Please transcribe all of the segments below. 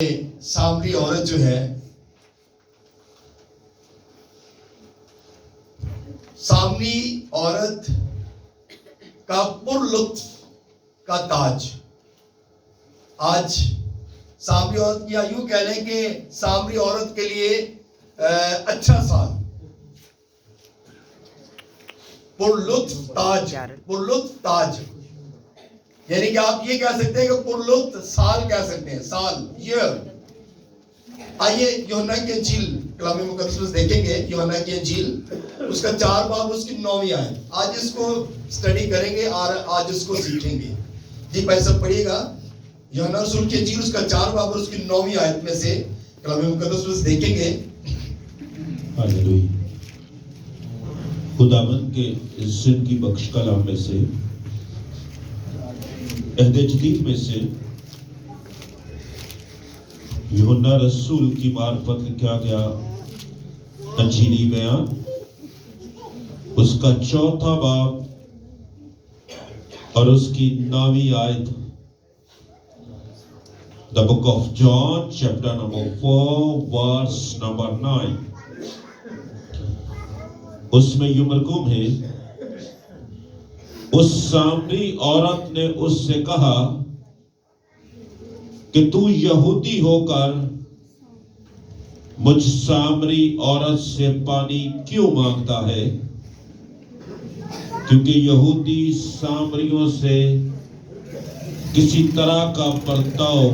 سامری عورت جو ہے، سامری عورت کا پر لطف کا تاج آج سامری عورت، یا یوں کہہ لیں کہ سامری عورت کے لیے اچھا سال، پر لطف تاج، پر لطف تاج، یعنی کہ آپ یہ کہہ سکتے ہیں کہ پر لطف سال کہہ سکتے ہیں، سال، ایئر۔ آئیے یوحنا کی انجیل کلام مقدس میں دیکھیں گے، یوحنا کی انجیل اس کا 4 باب اس کی 9ویں آیت، آج اس کو سٹڈی کریں گے اور آج اس کو سیکھیں گے۔ جی بھائی سب پڑھیے گا، یوحنا رسول کی انجیل اس کا 4 باب اس کی 9ویں آیت میں سے کلام مقدس میں دیکھیں گے۔ ہاللویا۔ خداوند کے زندگی بخش کلام میں سے، عہد جدید میں سے، یوحنا رسول کی معرفت لکھا گیا انجیلی بیان اس کا 4 باب اور اس کی 9ویں آیت۔ The book of John, chapter number 4, verse number 9۔ اس میں یوں مرقوم ہے، اس سامری عورت نے اس سے کہا کہ تو یہودی ہو کر مجھ سامری عورت سے پانی کیوں مانگتا ہے؟ کیونکہ یہودی سامریوں سے کسی طرح کا برتاؤ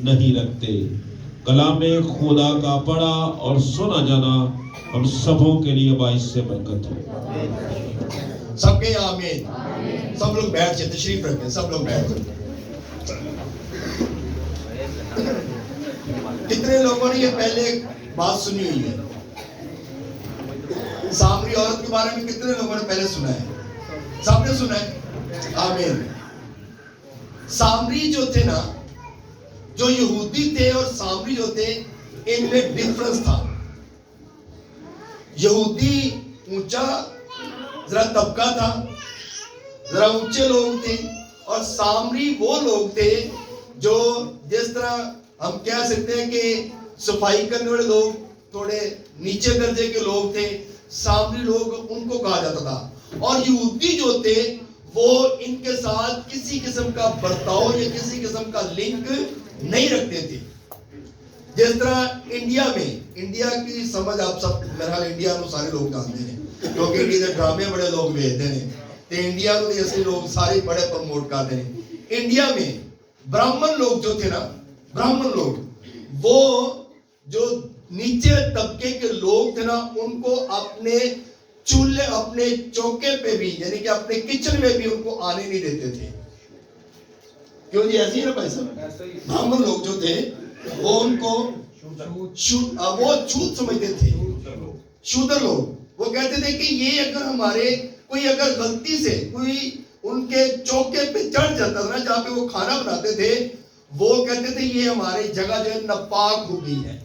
نہیں رکھتے۔ کلام خدا کا پڑھا اور سنا جانا ہم سبوں کے لیے باعث سے برکت ہے۔ سب کے آمین۔ سب لوگ بیٹھ جائیں، تشریف رکھیں، سب لوگ بیٹھ جائیں۔ کتنے لوگوں نے یہ پہلے بات سنی ہوئی ہے؟ سامری عورت کے بارے میں کتنے لوگوں نے پہلے سنا ہے؟ سب نے سنا ہے؟ آمین۔ سامری جو تھے نا، جو یہودی تھے اور سامری جو تھے، ان میں ڈیفرنس تھا۔ یہودی اونچا ذرا طبقہ تھا، ذرا اونچے لوگ تھے، اور سامری وہ لوگ تھے جو جس طرح ہم کہہ سکتے ہیں کہ صفائی کرنے والے لوگ تھوڑے نیچے درجے کے لوگ تھے، سامری لوگ ان کو کہا جاتا تھا۔ اور یہودی جو تھے وہ ان کے ساتھ کسی قسم کا برتاؤ یا کسی قسم کا لنک نہیں رکھتے تھے۔ جس طرح انڈیا میں، انڈیا کی سمجھ آپ سب بہرحال انڈیا میں سارے لوگ جانتے ہیں، کیونکہ انڈیا کے ڈرامے بڑے لوگ بھیجتے ہیں، تو انڈیا کو ایسے لوگ سارے بڑے پروموٹ کرتے ہیں۔ انڈیا میں براہمن لوگ جو تھے نا، براہمن لوگ، وہ جو نیچے طبقے کے لوگ تھے نا، ان کو اپنے چولہے، اپنے چوکے پہ بھی، یعنی کہ اپنے کچن میں بھی ان کو آنے نہیں دیتے تھے۔ کیوں جی ایسے ہی نا بھائی صاحب؟ براہمن لوگ جو تھے وہ ان کو وہ چھوت سمجھتے تھے، شودر لوگ۔ وہ کہتے تھے کہ یہ اگر ہمارے کوئی اگر غلطی سے کوئی ان کے چوکے پہ چڑھ جاتا تھا نا، جہاں پہ وہ کھانا بناتے تھے، وہ کہتے تھے یہ ہماری جگہ جو ہے ناپاک ہو گئی ہے۔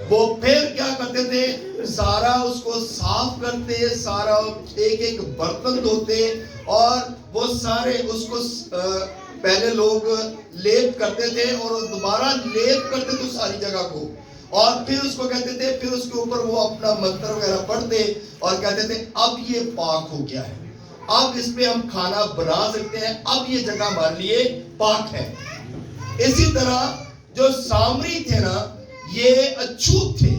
وہ پھر کیا کرتے تھے، سارا اس کو صاف کرتے، سارا ایک ایک برتن دھوتے، اور وہ سارے اس کو پہلے لوگ لیپ کرتے تھے اور دوبارہ لیپ کرتے تھے ساری جگہ کو، اور پھر اس کو کہتے تھے، پھر اس کے اوپر وہ اپنا منتر وغیرہ پڑھتے اور کہتے تھے اب یہ پاک ہو گیا ہے، اب اس پہ ہم کھانا بنا سکتے ہیں، اب یہ جگہ ہمارے لیے پاک ہے۔ اسی طرح جو سامری تھے نا، یہ اچھوت تھے،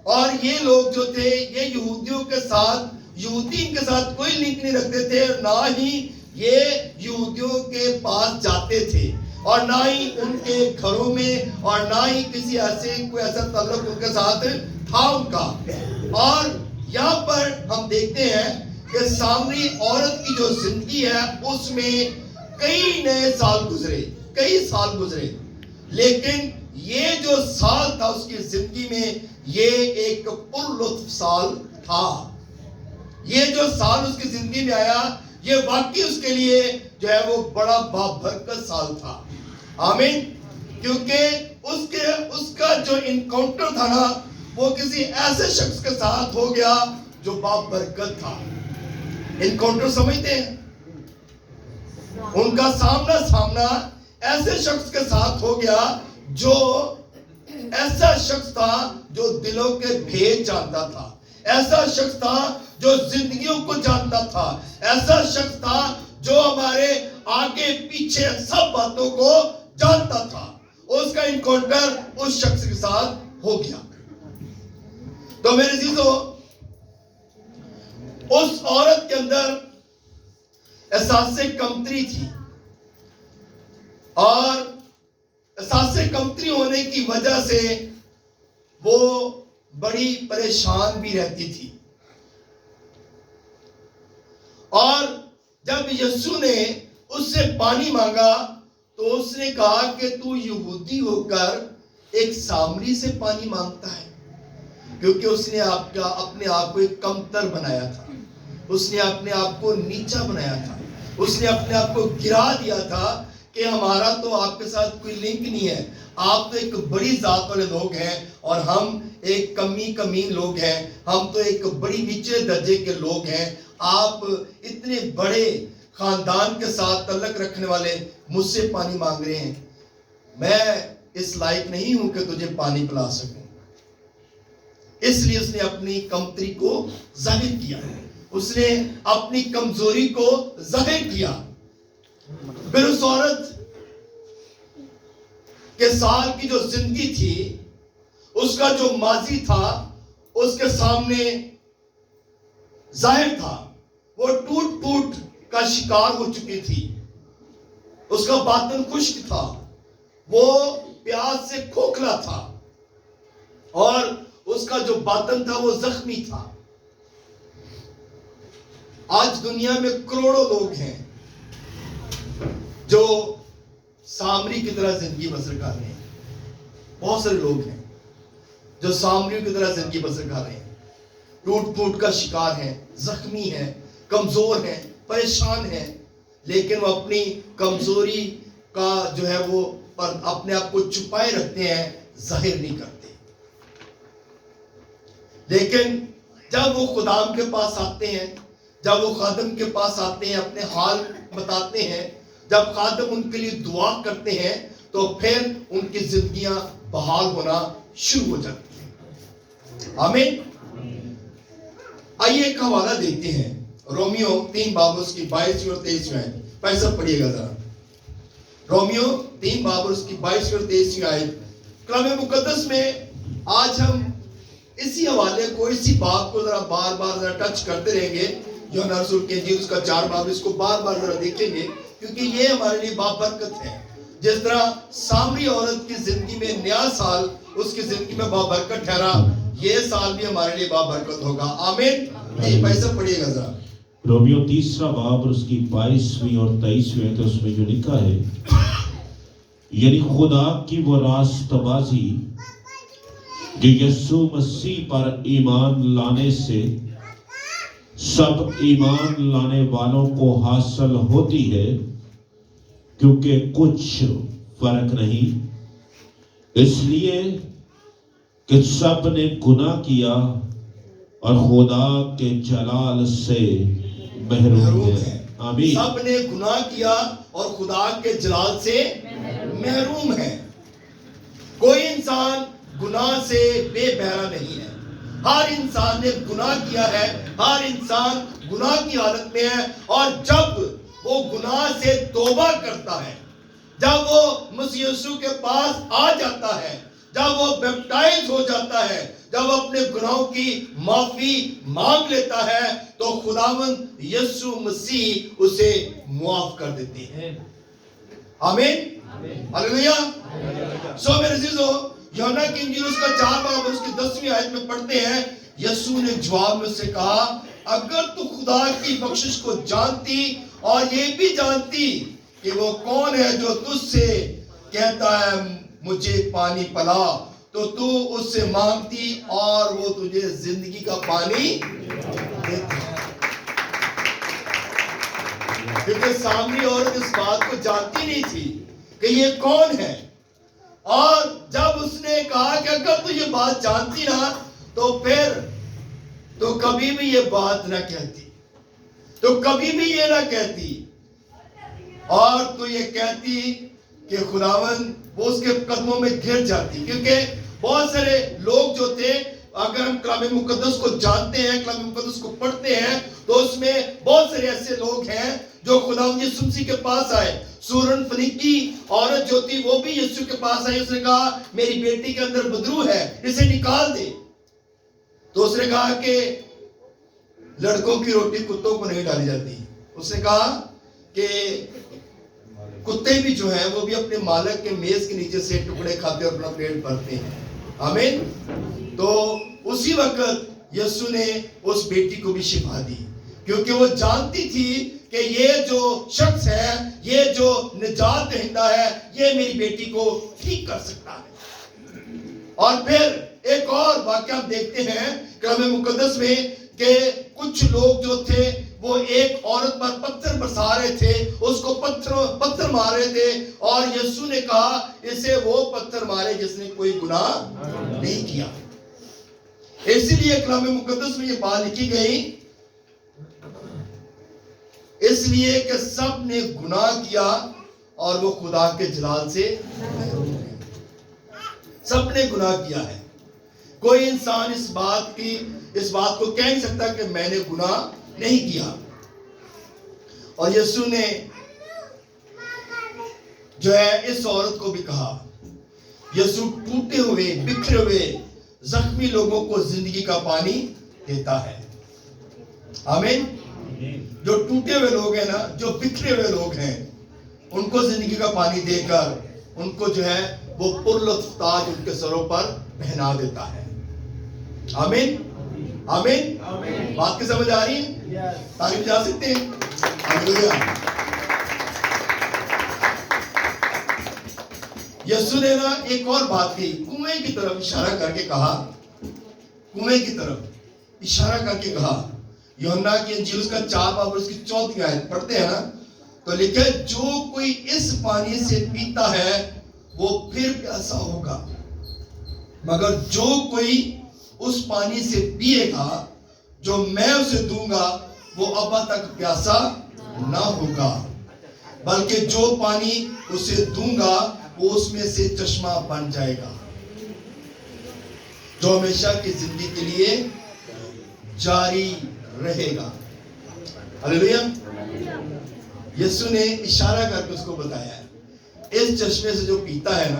اور یہ لوگ جو تھے یہ یہودیوں کے ساتھ، یہودی ان کے ساتھ کوئی لنک نہیں رکھتے تھے، نہ ہی یہ یہودیوں کے پاس جاتے تھے، اور نہ ہی ان کے گھروں میں، اور نہ ہی کسی ایسے کوئی ایسا تعلق ان کے ساتھ تھا ان کا۔ اور یہاں پر ہم دیکھتے ہیں کہ سامری عورت کی جو زندگی ہے اس میں کئی نئے سال گزرے، کئی سال گزرے، لیکن یہ جو سال تھا اس کی زندگی میں، یہ ایک پر لطف سال تھا۔ یہ جو سال اس کی زندگی میں آیا، یہ واقعی اس کے لیے جو ہے وہ بڑا بابرکت سال تھا۔ آمین۔ کیونکہ اس کا جو انکاؤنٹر تھا نا، وہ کسی ایسے شخص کے ساتھ ہو گیا جو بابرکت تھا۔ انکاؤنٹر سمجھتے ہیں؟ ان کا سامنا ایسے شخص کے ساتھ ہو گیا جو ایسا شخص تھا جو دلوں کے بھید جانتا تھا، ایسا شخص تھا جو زندگیوں کو جانتا تھا، ایسا شخص تھا جو ہمارے آگے پیچھے سب باتوں کو جانتا تھا. اس کا انکاؤنٹر اس شخص کے ساتھ ہو گیا. تو میرے عزیزو، اس عورت کے اندر احساس کمتری تھی، اور احساس کمتری ہونے کی وجہ سے وہ بڑی پریشان بھی رہتی تھی. اور جب یسوع نے اس سے پانی مانگا تو اس نے کہا کہ تو یہودی ہو کر ایک سامری سے پانی مانگتا ہے. کیونکہ اس نے اپنے آپ کو ایک کمتر بنایا تھا، اس نے اپنے آپ کو نیچا بنایا تھا، اس نے اپنے آپ کو گرا دیا تھا کہ ہمارا تو آپ کے ساتھ کوئی لنک نہیں ہے، آپ تو ایک بڑی ذات والے لوگ ہیں اور ہم ایک کمین لوگ ہیں، ہم تو ایک بڑی نیچے درجے کے لوگ ہیں. آپ اتنے بڑے خاندان کے ساتھ تعلق رکھنے والے مجھ سے پانی مانگ رہے ہیں، میں اس لائق نہیں ہوں کہ تجھے پانی پلا سکوں. اس لیے اس نے اپنی کمتری کو ظاہر کیا، اس نے اپنی کمزوری کو ظاہر کیا. پھر اس عورت کے سال کی جو زندگی تھی، اس کا جو ماضی تھا، اس کے سامنے ظاہر تھا. وہ ٹوٹ پھوٹ کا شکار ہو چکی تھی، اس کا باطن خشک تھا، وہ پیاس سے کھوکھلا تھا، اور اس کا جو باطن تھا وہ زخمی تھا. آج دنیا میں کروڑوں لوگ ہیں جو سامری کی طرح زندگی بسر کر رہے ہیں. بہت سارے لوگ ہیں جو سامریوں کی طرح زندگی بسر کر رہے ہیں، ٹوٹ پھوٹ کا شکار ہیں، زخمی ہیں، کمزور ہیں، پریشان ہیں، لیکن وہ اپنی کمزوری کا جو ہے وہ اپنے آپ کو چھپائے رکھتے ہیں، ظاہر نہیں کرتے. لیکن جب وہ خدام کے پاس آتے ہیں، جب وہ خادم کے پاس آتے ہیں، اپنے حال بتاتے ہیں، جب خادم ان کے لیے دعا کرتے ہیں، تو پھر ان کی زندگیاں بحال ہونا شروع ہو جاتی ہیں. آمین. آئیے ایک حوالہ دیکھتے ہیں، رومیو 3 باب اس کی 22 اور 23 آیت. بھائی سب پڑھیے گا ذرا. رومیو 3 باب اس کی 22 اور 23 آیت. کلام مقدس میں آج ہم اسی حوالے کو، اسی باب کو ذرا بار بار ذرا ٹچ کرتے رہیں گے. یوحنا رسول کے انجیل اس کا 4 باب، اس کو بار بار ذرا دیکھیں گے، کیونکہ یہ ہمارے لیے بابرکت ہے. جس طرح سامری عورت کی زندگی میں نیا سال اس کی زندگی میں بابرکت ٹھہرا، یہ سال بھی ہمارے لیے بابرکت ہوگا. آمین. جی بھائی صاحب پڑھیے گا ذرا. رومیو 3 باب اور اس کی 22 اور 23 تو اس میں جو لکھا ہے، یعنی خدا کی وہ راست بازی جو یسوع مسیح پر ایمان لانے سے سب ایمان لانے والوں کو حاصل ہوتی ہے، کیونکہ کچھ فرق نہیں، اس لیے کہ سب نے گناہ کیا اور خدا کے جلال سے محروم ہے. آمین. سب نے گناہ کیا اور خدا کے جلال سے محروم ہے. کوئی انسان گناہ سے بے بہرا نہیں ہے. ہر انسان نے گناہ کیا ہے، ہر انسان گناہ کی حالت میں ہے. اور جب وہ گناہ سے توبہ کرتا ہے، جب وہ مسیح یسوع کے پاس آ جاتا ہے، جب وہ بیپٹائز ہو جاتا ہے، جب اپنے گناہوں کی معافی مانگ لیتا ہے، تو خداوند یسوع مسیح اسے معاف کر دیتے ہیں. آمین. ہلیلویا. سو میرے عزیزو، یوحنا کی انجیل اس کا 4 باب اس کی 10ویں آیت میں پڑھتے ہیں، یسوع نے جواب میں سے کہا، اگر تو خدا کی بخشش کو جانتی اور یہ بھی جانتی کہ وہ کون ہے جو تجھ سے کہتا ہے مجھے پانی پلا، تو تو اس سے مانگتی اور وہ تجھے زندگی کا پانی دیتا. کیونکہ سامری عورت اس بات کو جانتی نہیں تھی کہ یہ کون ہے. اور جب اس نے کہا کہ اگر تو یہ بات جانتی نا، تو پھر تو کبھی بھی یہ بات نہ کہتی، تو کبھی بھی یہ نہ کہتی، اور تو یہ کہتی کہ خداوند وہ اس کے قدموں میں گر جاتی، کیونکہ بہت سارے لوگ جو تھے، اگر ہم کلام مقدس کو جانتے ہیں، کلام مقدس کو پڑھتے ہیں، تو اس میں بہت سارے ایسے لوگ ہیں جو خداوند یسوع مسیح کے پاس آئے. سورن فنیکی عورت جو تھی وہ بھی یسوع کے پاس آئی. اس نے کہا میری بیٹی کے اندر بدرو ہے، اسے نکال دے. تو اس نے کہا کہ لڑکوں کی روٹی کتوں کو نہیں ڈالی جاتی. اس نے کہا کہ کتے بھی جو ہیں وہ بھی اپنے مالک کے میز کے نیچے سے ٹکڑے کھاتے اور اپنا پیٹ بھرتے ہیں. آمین. تو اسی وقت یسوع نے اس بیٹی کو بھی شفا دی، کیونکہ وہ جانتی تھی کہ یہ جو شخص ہے، یہ جو نجات دہندہ ہے، یہ میری بیٹی کو ٹھیک کر سکتا ہے. اور پھر ایک اور واقعہ ہم دیکھتے ہیں کلام مقدس میں کہ کچھ لوگ جو تھے وہ ایک عورت پر پتھر برسا رہے تھے، اس کو پتھر مار رہے تھے، اور یسوع نے کہا اسے وہ پتھر مارے جس نے کوئی گناہ نہیں کیا. اسی لیے کلام مقدس میں یہ بات لکھی گئی، اس لیے کہ سب نے گناہ کیا اور وہ خدا کے جلال سے محروم ہیں. سب نے گناہ کیا ہے. کوئی انسان اس بات کو کہہ نہیں سکتا کہ میں نے گناہ نہیں کیا. اور یسوع نے جو ہے اس عورت کو بھی کہا. یسوع ٹوٹے ہوئے، بکھرے ہوئے، زخمی لوگوں کو زندگی کا پانی دیتا ہے. آمین. جو ٹوٹے ہوئے لوگ ہیں نا، جو بکھرے ہوئے لوگ ہیں، ان کو زندگی کا پانی دے کر ان کو جو ہے وہ پرلطف تاج ان کے سروں پر پہنا دیتا ہے. آمین. آمین. بات کی سمجھ آ رہی ہے؟ تعریف جا سکتے ہیں. ہلیلویا. یسوع نے نا ایک اور بات کی، کنویں کی طرف اشارہ کر کے کہا، کنویں کی طرف اشارہ کر کے کہا. یوحنا کی انجیل اس کا 4 باب اس کی 4 آیت پڑھتے ہیں نا، تو لکھا ہے جو کوئی اس پانی سے پیتا ہے وہ پھر پیاسا ہوگا، مگر جو کوئی اس پانی سے پیے گا جو میں اسے دوں گا وہ ابد تک پیاسا نہ ہوگا، بلکہ جو پانی اسے دوں گا وہ اس میں سے چشمہ بن جائے گا جو ہمیشہ کی زندگی کے لیے جاری رہے گا. ہلیلویا. یسوع نے اشارہ کر کے اس کو بتایا ہے اس چشمے سے جو پیتا ہے نا،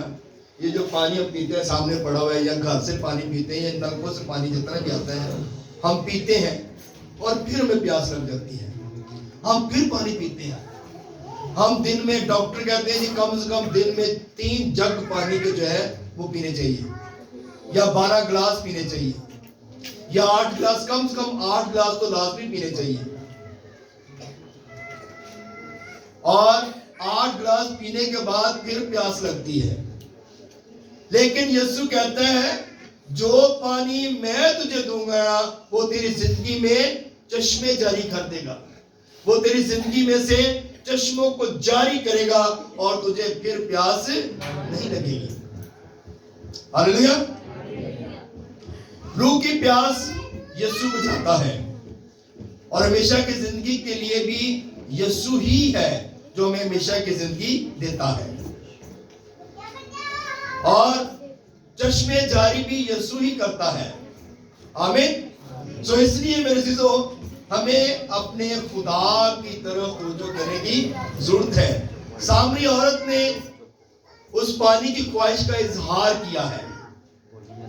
یہ جو پانی ہم پیتے ہیں سامنے پڑا ہوا ہے، یا گھر سے پانی پیتے ہیں، یا نلکوں سے پانی جتنا بھی آتا ہے ہم پیتے ہیں اور پھر ہمیں پیاس لگ جاتی ہے، ہم پھر پانی پیتے ہیں. ہم دن میں، ڈاکٹر کہتے ہیں کہ کم سے کم دن میں 3 جگ پانی کے جو ہے وہ پینے چاہیے، یا 12 گلاس پینے چاہیے، یا 8 گلاس، کم سے کم 8 گلاس تو لازمی پینے چاہیے. اور 8 گلاس پینے کے بعد پھر پیاس لگتی ہے. لیکن یسوع کہتا ہے جو پانی میں تجھے دوں گا وہ تیری زندگی میں چشمے جاری کر دے گا، وہ تیری زندگی میں سے چشموں کو جاری کرے گا اور تجھے پھر پیاس نہیں لگے گی. ہلیلویا. روح کی پیاس یسوع بجھاتا ہے، اور ہمیشہ کی زندگی کے لیے بھی یسوع ہی ہے جو ہمیں ہمیشہ کی زندگی دیتا ہے، اور چشمے جاری بھی یسوع ہی کرتا ہے. آمین. سو اس لیے میرے عزیزو ہمیں اپنے خدا کی طرف رجوع کرنے کی ضرورت ہے. سامری عورت نے اس پانی کی خواہش کا اظہار کیا ہے،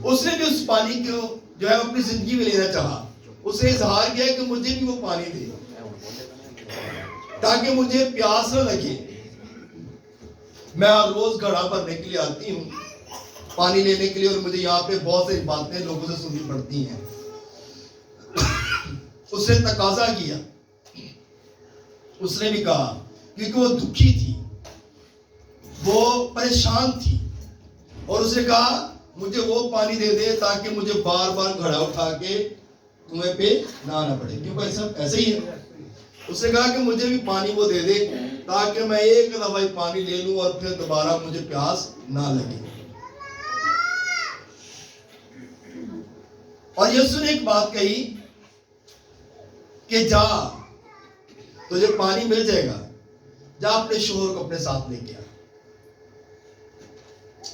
اس نے بھی اس پانی کو جو ہے اپنی زندگی میں لینا چاہا. اس نے اظہار کیا کہ مجھے بھی وہ پانی دے تاکہ مجھے پیاس نہ لگے. میں ہر روز گھڑا بھرنے کے لیے آتی ہوں پانی لینے کے لیے، اور مجھے یہاں پہ بہت ساری باتیں لوگوں سے سننی پڑتی ہیں. اس نے تقاضا کیا، اس نے بھی کہا، کیونکہ وہ دکھی تھی، وہ پریشان تھی، اور اس نے کہا مجھے وہ پانی دے دے تاکہ مجھے بار بار گھڑا اٹھا کے کنویں پہ نہ آنا پڑے. کیونکہ ایسے ہی ہے. اس نے کہا کہ مجھے بھی پانی وہ دے دے تاکہ میں ایک دفعہ پانی لے لوں اور پھر دوبارہ مجھے پیاس نہ لگے. اور یسوع نے ایک بات کہی کہ جا، تجھے پانی مل جائے گا، جا اپنے شوہر کو اپنے ساتھ لے کے آ.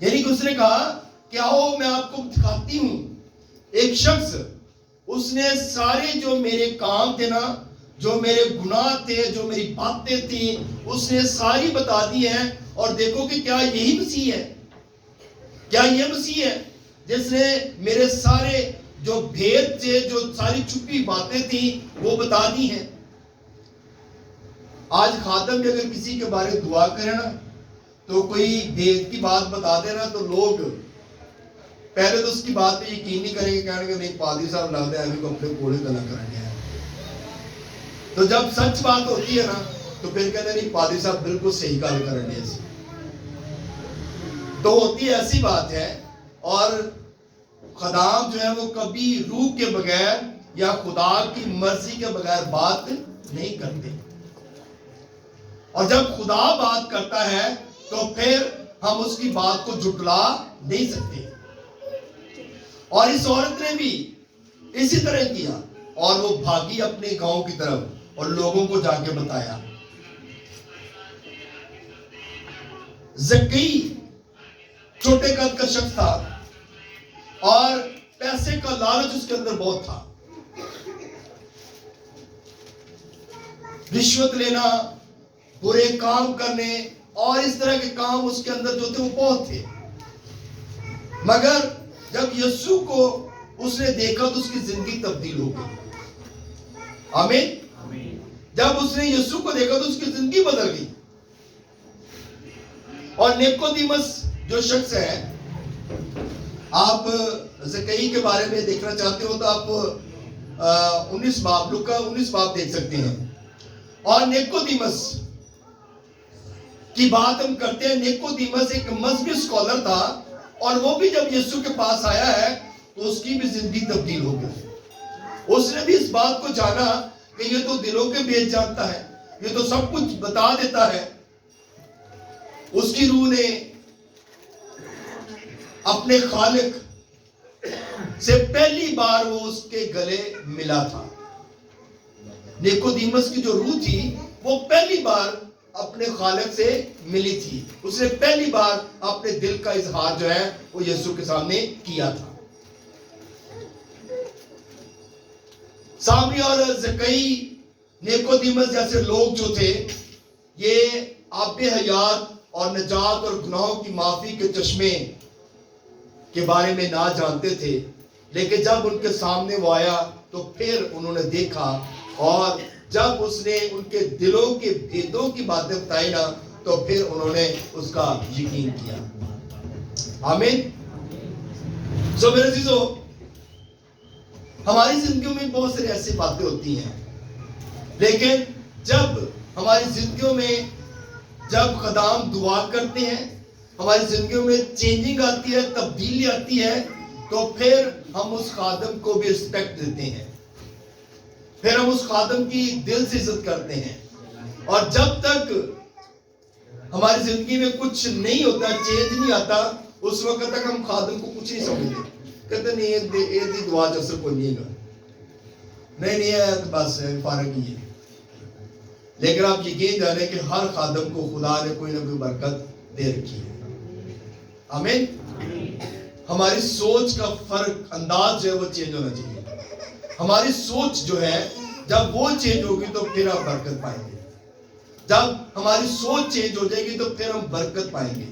یعنی کہ اس نے کہا کہ آؤ میں آپ کو دکھاتی ہوں ایک شخص، اس نے سارے جو میرے کام تھے نا، جو میرے گناہ تھے، جو میری باتیں تھیں، اس نے ساری بتا دی ہیں، اور دیکھو کہ کیا یہی مسیح ہے؟ کیا یہ مسیح ہے جس نے میرے سارے جو بھید تھے، جو ساری چھپی باتیں تھیں، وہ بتا دی ہیں؟ آج خادم بھی اگر کسی کے بارے دعا کرے نا، تو کوئی بھید کی بات بتا دے نا، تو لوگ پہلے تو اس کی بات پہ یقین نہیں کریں گے، کہیں گے نہیں پادری صاحب لگتے ہیں ابھی کو اپنے کوڑے گلا کریں گے. تو جب سچ بات ہوتی ہے نا، تو پھر کہتے ہیں نہیں پادری صاحب بالکل صحیح کام کریں گے. تو ہوتی ایسی بات ہے. اور خدام جو ہے وہ کبھی روح کے بغیر یا خدا کی مرضی کے بغیر بات نہیں کرتے، اور جب خدا بات کرتا ہے تو پھر ہم اس کی بات کو جھٹلا نہیں سکتے. اور اس عورت نے بھی اسی طرح کیا، اور وہ بھاگی اپنے گاؤں کی طرف اور لوگوں کو جا کے بتایا. زکی چھوٹے قد کا شخص تھا، اور پیسے کا لالچ اس کے اندر بہت تھا. رشوت لینا، برے کام کرنے، اور اس طرح کے کام اس کے اندر جو تھے وہ بہت تھے. مگر جب یسوع کو اس نے دیکھا تو اس کی زندگی تبدیل ہو گئی. آمین. جب اس نے یسوع کو دیکھا تو اس کی زندگی بدل گئی. اور نیکودیمس جو شخص ہے، آپ زکئی کے بارے میں دیکھنا چاہتے ہو تو آپ 19 باب لوکا 19 باب دیکھ سکتے ہیں. اور نیکودیمس کی بات ہم کرتے ہیں. نیکودیمس ایک مذہبی اسکالر تھا، اور وہ بھی جب یسوع کے پاس آیا ہے تو اس کی بھی زندگی تبدیل ہو گئی. اس نے بھی اس بات کو جانا کہ یہ تو دلوں کے بھید جانتا ہے، یہ تو سب کچھ بتا دیتا ہے. اس کی روح نے اپنے خالق سے پہلی بار وہ اس کے گلے ملا تھا. نیکودیمس کی جو روح تھی وہ پہلی بار اپنے خالق سے ملی تھی. اس نے پہلی بار اپنے دل کا اظہار جو ہے وہ یسوع کے سامنے کیا تھا. سامری اور زکئی، نیکودیمس جیسے لوگ جو تھے، یہ آب حیات اور نجات اور گناہوں کی معافی کے چشمے کے بارے میں نہ جانتے تھے. لیکن جب ان کے سامنے وہ آیا تو پھر انہوں نے دیکھا، اور جب اس نے ان کے دلوں کے بھیدوں کی باتیں بتائی نا، تو پھر انہوں نے اس کا یقین کیا. آمین. سو میرے عزیزو، ہماری زندگیوں میں بہت ساری ایسی باتیں ہوتی ہیں، لیکن جب ہماری زندگیوں میں جب خدام دعا کرتے ہیں، ہماری زندگیوں میں چینجنگ آتی ہے، تبدیلی آتی ہے، تو پھر ہم اس خادم کو بھی رسپیکٹ دیتے ہیں، پھر ہم اس خادم کی دل سے عزت کرتے ہیں. اور جب تک ہماری زندگی میں کچھ نہیں ہوتا، چینج نہیں آتا، اس وقت تک ہم خادم کو کچھ نہیں سمجھتے. کہتے نہیں یہ دعا جو اثر کوئی نہیں گا، نہیں ہے بس فارغ ہی ہے. لیکن آپ یقین جانیں کہ ہر خادم کو خدا نے کوئی نہ کوئی برکت دے رکھی ہے. آمین. ہماری سوچ کا فرق انداز جو ہے وہ چینج ہونا چاہیے. ہماری سوچ جو ہے جب وہ چینج ہوگی تو پھر آپ برکت پائیں گے. جب ہماری سوچ چینج ہو جائے گی تو پھر ہم برکت پائیں گے.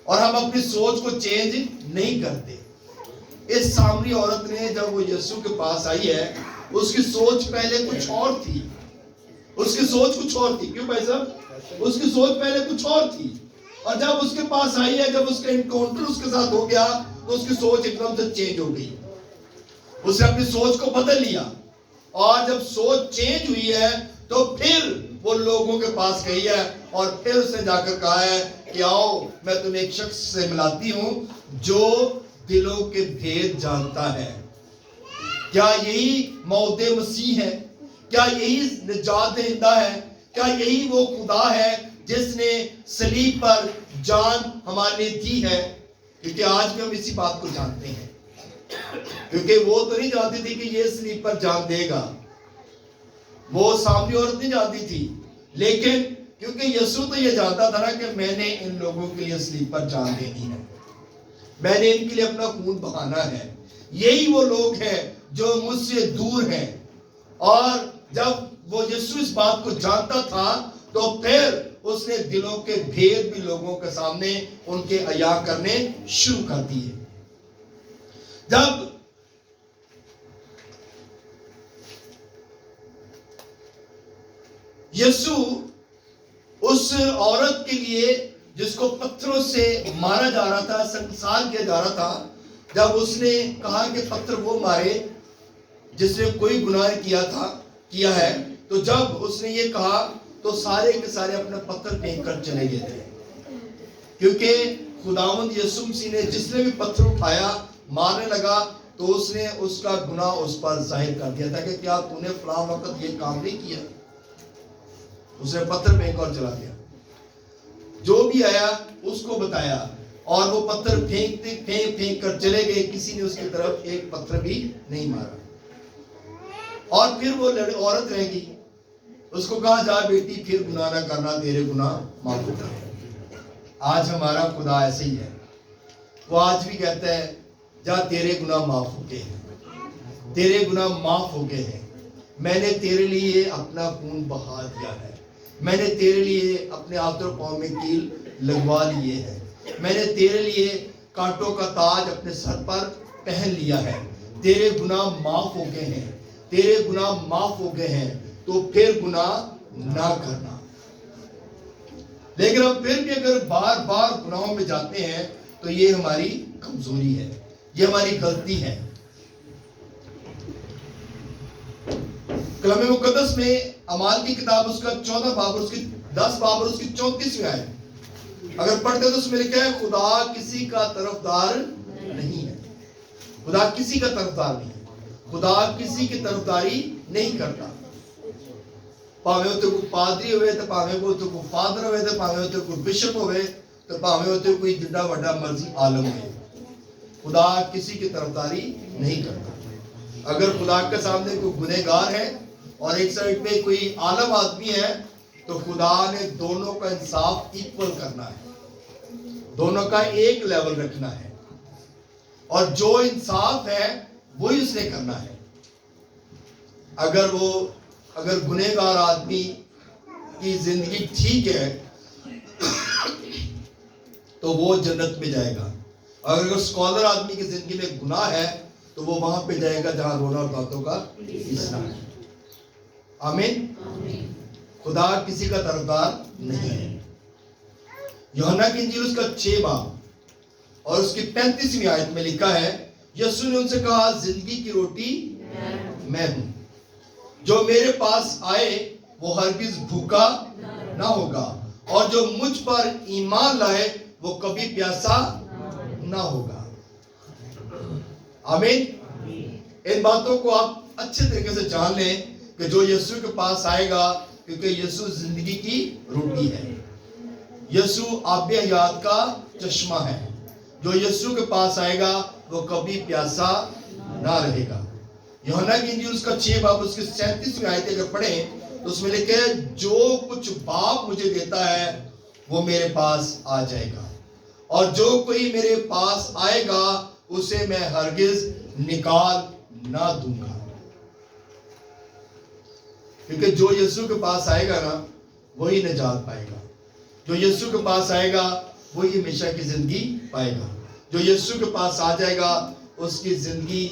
اور ہم اپنی سوچ کو چینج نہیں کرتے. اس سامری عورت نے جب وہ یسوع کے پاس آئی ہے، اس کی سوچ پہلے کچھ اور تھی. اس کی سوچ کچھ اور تھی. کیوں بھائی صاحب؟ اس کی سوچ پہلے کچھ اور تھی، اور جب اس کے پاس آئی ہے، جب اس کا انکاؤنٹر اس کے ساتھ ہو گیا تو اس کی سوچ ایک دم سے چینج ہو گئی. اس نے اپنی سوچ کو بدل لیا، اور جب سوچ چینج ہوئی ہے تو پھر وہ لوگوں کے پاس گئی ہے، اور پھر اس نے جا کر کہا ہے کہ آؤ میں تمہیں ایک شخص سے ملاتی ہوں جو دلوں کے بھید جانتا ہے. کیا یہی موعود مسیح ہے؟ کیا یہی نجات دہندہ ہے؟ کیا یہی وہ خدا ہے جس نے صلیب پر جان ہمارے لیے دی ہے؟ کیونکہ آج بھی ہم اسی بات کو جانتے ہیں. کیونکہ وہ تو نہیں جانتی تھی کہ یہ صلیب پر جان دے گا، وہ سامری عورت نہیں جانتی تھی، لیکن کیونکہ یسوع تو یہ جانتا تھا نا کہ میں نے ان لوگوں کے لیے صلیب پر جان دینی ہے، میں نے ان کے لیے اپنا خون بہانا ہے، یہی وہ لوگ ہیں جو مجھ سے دور ہیں۔ اور جب وہ یسوع اس بات کو جانتا تھا تو پھر اس نے دلوں کے بھید بھی لوگوں کے سامنے ان کے عیاں کرنے شروع کر دیے۔ جب یسوع اس عورت کے لیے جس کو پتھروں سے مارا جا رہا تھا، سنسار کیا جا رہا تھا، جب اس نے کہا کہ پتھر وہ مارے جس نے کوئی گناہ کیا ہے، تو جب اس نے یہ کہا تو سارے کے سارے اپنے پتھر پھینک کر چلے گئے تھے، کیونکہ خداوند یسوع مسیح نے جس نے بھی پتھر اٹھایا مارنے لگا تو اس نے اس کا گناہ اس پر ظاہر کر دیا تھا کہ کیا تو نے فلاں وقت یہ کام نہیں کیا۔ اس نے پتھر پھینک اور چلا دیا، جو بھی آیا اس کو بتایا، اور وہ پتھر پھینک کر چلے گئے، کسی نے اس کی طرف ایک پتھر بھی نہیں مارا۔ اور پھر وہ عورت رہ گئی، اس کو کہا جا بیٹی پھر گناہ نہ کرنا، تیرے گناہ معاف ہو گئے۔ آج ہمارا خدا ایسے ہی ہے، وہ آج بھی کہتا ہے جا تیرے گناہ معاف ہو گئے ہیں، تیرے گناہ معاف ہو گئے ہیں، میں نے تیرے لیے اپنا خون بہا دیا ہے، میں نے تیرے لیے اپنے ہاتھ اور پاؤں میں کیل لگوا لیے ہیں، میں نے تیرے لیے کانٹوں کا تاج اپنے سر پر پہن لیا ہے، تیرے گناہ معاف ہو گئے ہیں، تیرے گناہ معاف ہو گئے ہیں، تو پھر گناہ نہ کرنا۔ لیکن ہم پھر بھی اگر بار بار گناہوں میں جاتے ہیں تو یہ ہماری کمزوری ہے، یہ ہماری غلطی ہے۔ کلام مقدس میں اعمال کی کتاب اس کا 14 باب اور اس کی 10 باب اور اس کی 34ویں آیت اگر پڑھتے تو اس میں لکھا ہے خدا کسی کا طرفدار نہیں ہے، خدا کسی کا طرفدار نہیں ہے، خدا کسی کی طرفداری نہیں کرتا۔ پاوے ہوتے کوئی پادری ہوئے تو پاوے ہوتے کوئی فادر ہوئے تو پاوے ہوتے کوئی بشپ ہوئے تو پاوے ہوتے کوئی جڑا بڑا مرضی عالم ہے، خدا کسی کی طرفداری نہیں کرتا۔ اگر خدا کے سامنے کوئی گنہگار ہے اور ایک سائڈ پہ کوئی عالم آدمی ہے تو خدا نے دونوں کا انصاف ایکول کرنا ہے، دونوں کا ایک لیول رکھنا ہے، اور جو انصاف ہے وہی اس نے کرنا ہے۔ اگر گنہگار آدمی کی زندگی ٹھیک ہے تو وہ جنت میں جائے گا، اور اگر اسکالر آدمی کی زندگی میں گناہ ہے تو وہ وہاں پہ جائے گا جہاں رونا اور دانتوں کا پیسنا ہے۔ آمین۔ خدا کسی کا طرفدار نہیں ہے۔ یوحنا کی انجیل اس کا 6 باب اور اس کی 35ویں آیت میں لکھا ہے یسوع نے ان سے کہا زندگی کی روٹی میں ہوں، جو میرے پاس آئے وہ ہرگز بھوکا نہ ہوگا، اور جو مجھ پر ایمان لائے وہ کبھی پیاسا نہ ہوگا۔ آمین۔ ان باتوں کو آپ اچھے طریقے سے جان لیں کہ جو یسوع کے پاس آئے گا، کیونکہ یسوع زندگی کی روٹی ہے، یسوع آب حیات کا چشمہ ہے، جو یسوع کے پاس آئے گا وہ کبھی پیاسا نہ رہے گا۔ یوحنا کی انجیل اس کا 6 باب اس کی 37ویں آیت اگر پڑھیں تو اس میں لکھے جو کچھ باپ مجھے دیتا ہے وہ میرے پاس آ جائے گا، اور جو کوئی میرے پاس آئے گا اسے میں ہرگز نکال نہ دوں گا۔ کیونکہ جو یسوع کے پاس آئے گا نا وہی نجات پائے گا، جو یسوع کے پاس آئے گا وہی ہمیشہ کی زندگی پائے گا، جو یسوع کے پاس آ جائے گا اس کی زندگی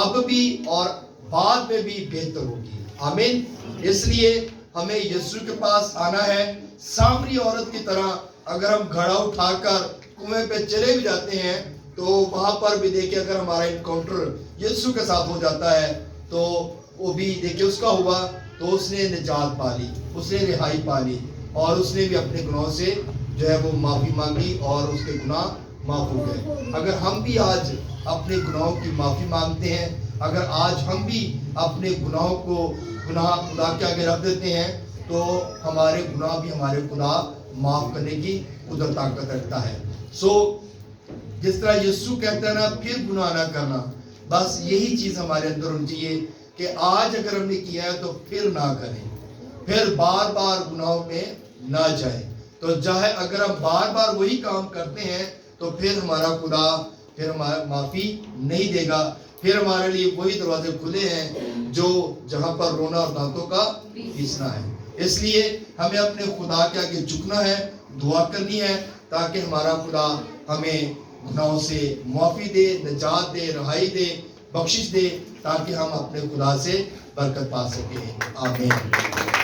اب بھی اور بعد میں بھی بہتر ہوگی۔ آمین۔ اس لیے ہمیں یسوع کے پاس آنا ہے۔ سامری عورت کی طرح اگر ہم گھڑا اٹھا کر کنویں پہ چلے بھی جاتے ہیں تو وہاں پر بھی دیکھیں اگر ہمارا انکاؤنٹر یسوع کے ساتھ ہو جاتا ہے تو وہ بھی دیکھیں اس کا ہوا تو اس نے نجات پا لی، اس نے رہائی پا لی، اور اس نے بھی اپنے گناہوں سے جو ہے وہ معافی مانگی اور اس کے گناہ معاف ہو گئے۔ اگر ہم بھی آج اپنے گناہوں کی معافی مانگتے ہیں، اگر آج ہم بھی اپنے گناہوں کو خدا کے آگے رکھ دیتے ہیں تو ہمارے گناہ بھی ہمارے خدا معاف کرنے کی قدرت طاقت رکھتا ہے۔ جس طرح یسوع کہتا ہے نا پھر گناہ نہ کرنا، بس یہی چیز ہمارے اندر ہونی چاہیے کہ آج اگر ہم نے کیا ہے تو پھر نہ کریں، پھر بار بار گناہوں میں نہ جائے. تو چاہے اگر ہم بار بار وہی کام کرتے ہیں تو پھر ہمارا خدا پھر ہمارا معافی نہیں دے گا. پھر ہمارے لیے وہی دروازے کھلے ہیں جو جہاں پر رونا اور دانتوں کا پیسنا ہے. اس لیے ہمیں اپنے خدا کے آگے جھکنا ہے, دعا کرنی ہے تاکہ ہمارا خدا ہمیں گناہوں سے معافی دے, نجات دے, رہائی دے, بخشش دے, تاکہ ہم اپنے خدا سے برکت پا سکیں. آمین.